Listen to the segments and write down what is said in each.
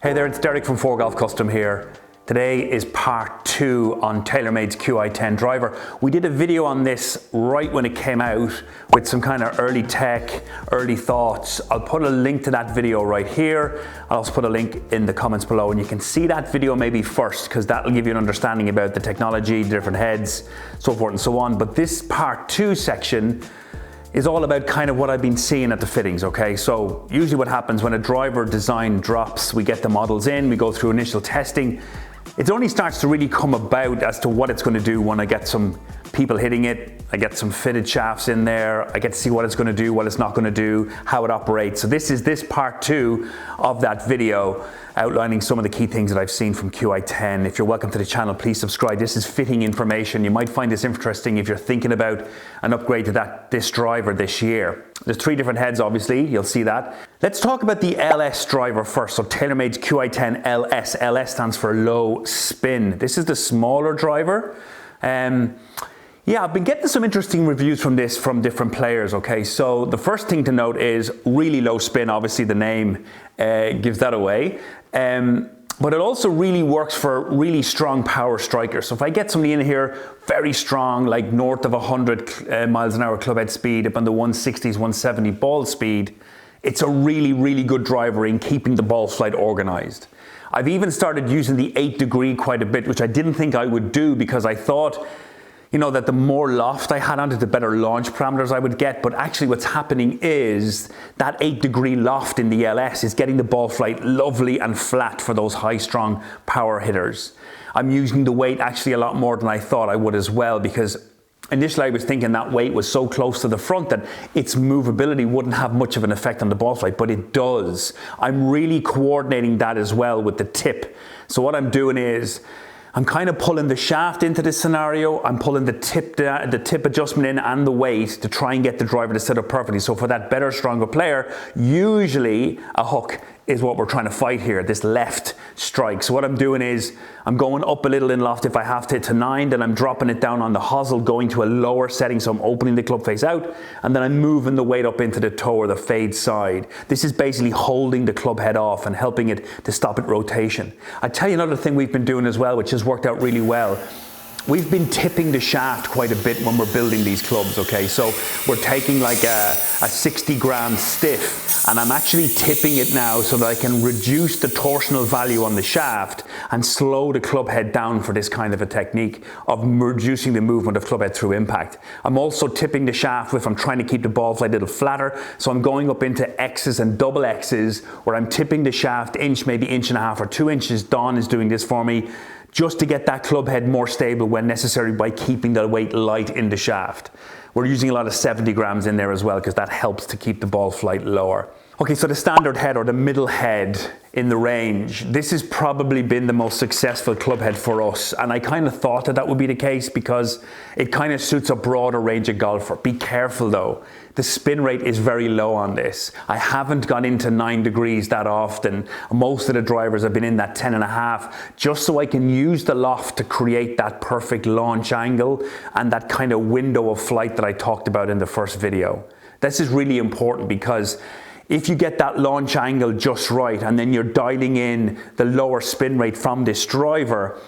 Hey there, it's Derek from ForeGolf Custom here. Today is part 2 on TaylorMade's Qi10 Driver. We did a video on this right when it came out with some kind of early tech, early thoughts. I'll put a link to that video right here. I'll also put a link in the comments below, and you can see that video maybe first because that'll give you an understanding about the technology, the different heads, so forth and so on. But this part 2 section is all about kind of what I've been seeing at the fittings, okay? So usually what happens when a driver design drops, we get the models in, we go through initial testing. It only starts to really come about as to what it's going to do when I get some people hitting it, I get some fitted shafts in there, I get to see what it's going to do, what it's not going to do, how it operates. So this is part 2 of that video outlining some of the key things that I've seen from Qi10. If you're welcome to the channel, please subscribe. This is fitting information. You might find this interesting if you're thinking about an upgrade to this driver this year. There's 3 different heads, obviously, you'll see that. Let's talk about the LS driver first. So TaylorMade's Qi10 LS. LS stands for low spin. This is the smaller driver. Yeah, I've been getting some interesting reviews from this from different players, okay? So the first thing to note is really low spin. Obviously the name gives that away. But it also really works for really strong power strikers. So if I get somebody in here very strong, like north of 100 miles an hour clubhead speed, up on the 160s, 170 ball speed, it's a really, really good driver in keeping the ball flight organized. I've even started using the 8 degree quite a bit, which I didn't think I would do because I thought, you know, that the more loft I had on it, the better launch parameters I would get. But actually what's happening is that 8 degree loft in the LS is getting the ball flight lovely and flat for those high strong power hitters. I'm using the weight actually a lot more than I thought I would as well, because initially I was thinking that weight was so close to the front that its movability wouldn't have much of an effect on the ball flight, but it does. I'm really coordinating that as well with the tip. So what I'm doing is I'm kind of pulling the shaft into this scenario. I'm pulling the tip adjustment in and the weight to try and get the driver to set up perfectly. So for that better, stronger player, usually a hook is what we're trying to fight here, this left strike. So what I'm doing is I'm going up a little in loft if I have to 9, then I'm dropping it down on the hosel, going to a lower setting, so I'm opening the club face out, and then I'm moving the weight up into the toe or the fade side. This is basically holding the club head off and helping it to stop its rotation. I tell you another thing we've been doing as well, which has worked out really well. We've been tipping the shaft quite a bit when we're building these clubs, okay? So we're taking like a 60 gram stiff, and I'm actually tipping it now so that I can reduce the torsional value on the shaft and slow the club head down for this kind of a technique of reducing the movement of club head through impact. I'm also tipping the shaft if I'm trying to keep the ball flight a little flatter. So I'm going up into X's and double X's where I'm tipping the shaft inch, maybe 1.5 or 2 inches. Don is doing this for me, just to get that club head more stable when necessary by keeping the weight light in the shaft. We're using a lot of 70 grams in there as well because that helps to keep the ball flight lower. Okay, so the standard head or the middle head in the range, this has probably been the most successful club head for us, and I kind of thought that would be the case because it kind of suits a broader range of golfer. Be careful though, the spin rate is very low on this. I haven't gone into 9 degrees that often. Most of the drivers have been in that 10.5, just so I can use the loft to create that perfect launch angle and that kind of window of flight that I talked about in the first video. This is really important because if you get that launch angle just right and then you're dialing in the lower spin rate from this driver,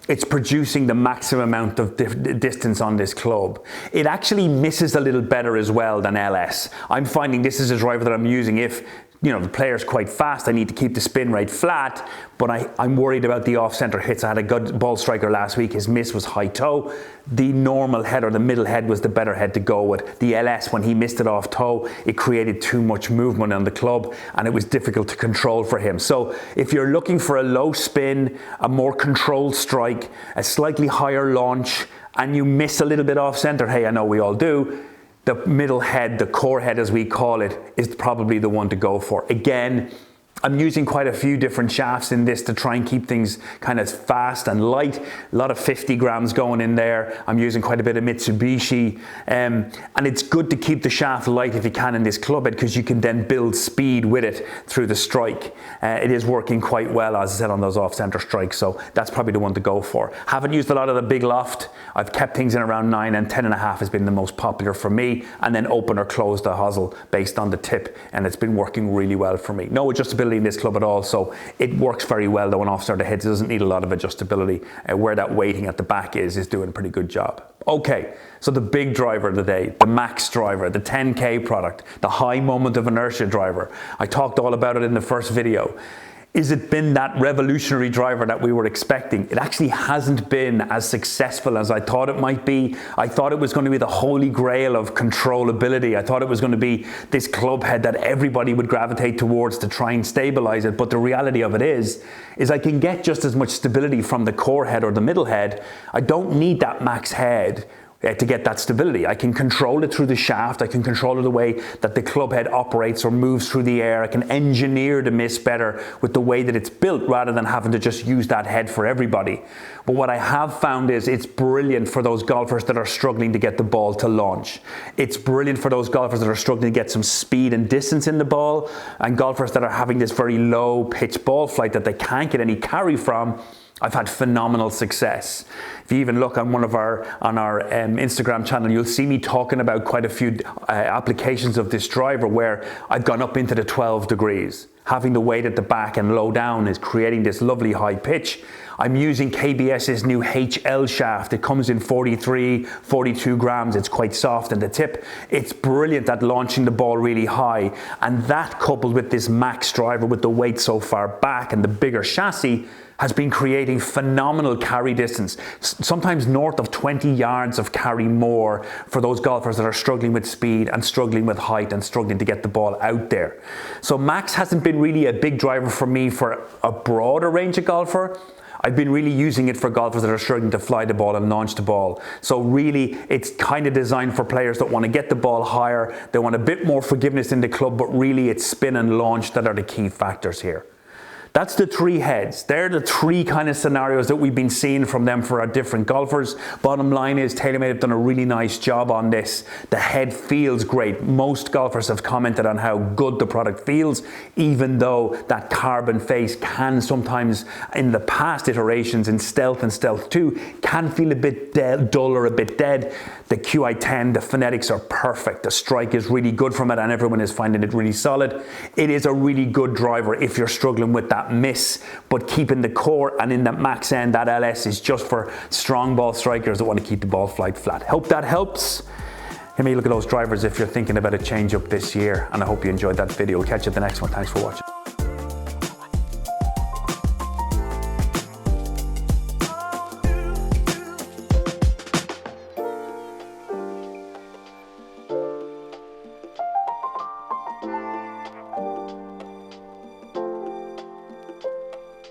it's producing the maximum amount of distance on this club. It actually misses a little better as well than LS. I'm finding this is a driver that I'm using if, you know, the player's quite fast, I need to keep the spin rate flat, but I'm worried about the off-center hits. I had a good ball striker last week, his miss was high toe. The normal head or the middle head was the better head to go with. The LS, when he missed it off toe, it created too much movement on the club and it was difficult to control for him. So if you're looking for a low spin, a more controlled strike, a slightly higher launch, and you miss a little bit off-center, hey, I know we all do, the middle head, the core head as we call it, is probably the one to go for. Again, I'm using quite a few different shafts in this to try and keep things kind of fast and light. A lot of 50 grams going in there. I'm using quite a bit of Mitsubishi. And it's good to keep the shaft light if you can in this club head because you can then build speed with it through the strike. It is working quite well, as I said, on those off-center strikes. So that's probably the one to go for. Haven't used a lot of the big loft. I've kept things in around 9, and 10.5 has been the most popular for me. And then open or close the hosel based on the tip. And it's been working really well for me. No adjustability adjustability in this club at all, so it works very well though on off-starter hits. It doesn't need a lot of adjustability. Where that weighting at the back is doing a pretty good job. Okay, so the big driver of the day, the Max driver, the 10K product, the high moment of inertia driver. I talked all about it in the first video. Is it been that revolutionary driver that we were expecting? It actually hasn't been as successful as I thought it might be. I thought it was going to be the holy grail of controllability. I thought it was going to be this club head that everybody would gravitate towards to try and stabilize it. But the reality of it is I can get just as much stability from the core head or the middle head. I don't need that Max head to get that stability. I can control it through the shaft. I can control it the way that the club head operates or moves through the air. I can engineer the miss better with the way that it's built rather than having to just use that head for everybody. But what I have found is it's brilliant for those golfers that are struggling to get the ball to launch. It's brilliant for those golfers that are struggling to get some speed and distance in the ball, and golfers that are having this very low pitch ball flight that they can't get any carry from. I've had phenomenal success. If you even look on our Instagram channel, you'll see me talking about quite a few applications of this driver where I've gone up into the 12 degrees. Having the weight at the back and low down is creating this lovely high pitch. I'm using KBS's new HL shaft. It comes in 43, 42 grams. It's quite soft in the tip. It's brilliant at launching the ball really high. And that coupled with this Max driver with the weight so far back and the bigger chassis has been creating phenomenal carry distance, sometimes north of 20 yards of carry more for those golfers that are struggling with speed and struggling with height and struggling to get the ball out there. So Max hasn't been really a big driver for me for a broader range of golfer. I've been really using it for golfers that are struggling to fly the ball and launch the ball. So really, it's kind of designed for players that want to get the ball higher. They want a bit more forgiveness in the club, but really it's spin and launch that are the key factors here. That's the three heads. They're the three kind of scenarios that we've been seeing from them for our different golfers. Bottom line is TaylorMade have done a really nice job on this. The head feels great. Most golfers have commented on how good the product feels, even though that carbon face can sometimes, in the past iterations in Stealth and Stealth 2, can feel a bit dull or a bit dead. The Qi10, the phonetics are perfect. The strike is really good from it and everyone is finding it really solid. It is a really good driver if you're struggling with that miss, but keeping the core, and in that Max end, that LS is just for strong ball strikers that want to keep the ball flight flat. Hope that helps. Give me a look at those drivers if you're thinking about a change up this year, and I hope you enjoyed that video. We'll catch you at the next one. Thanks for watching.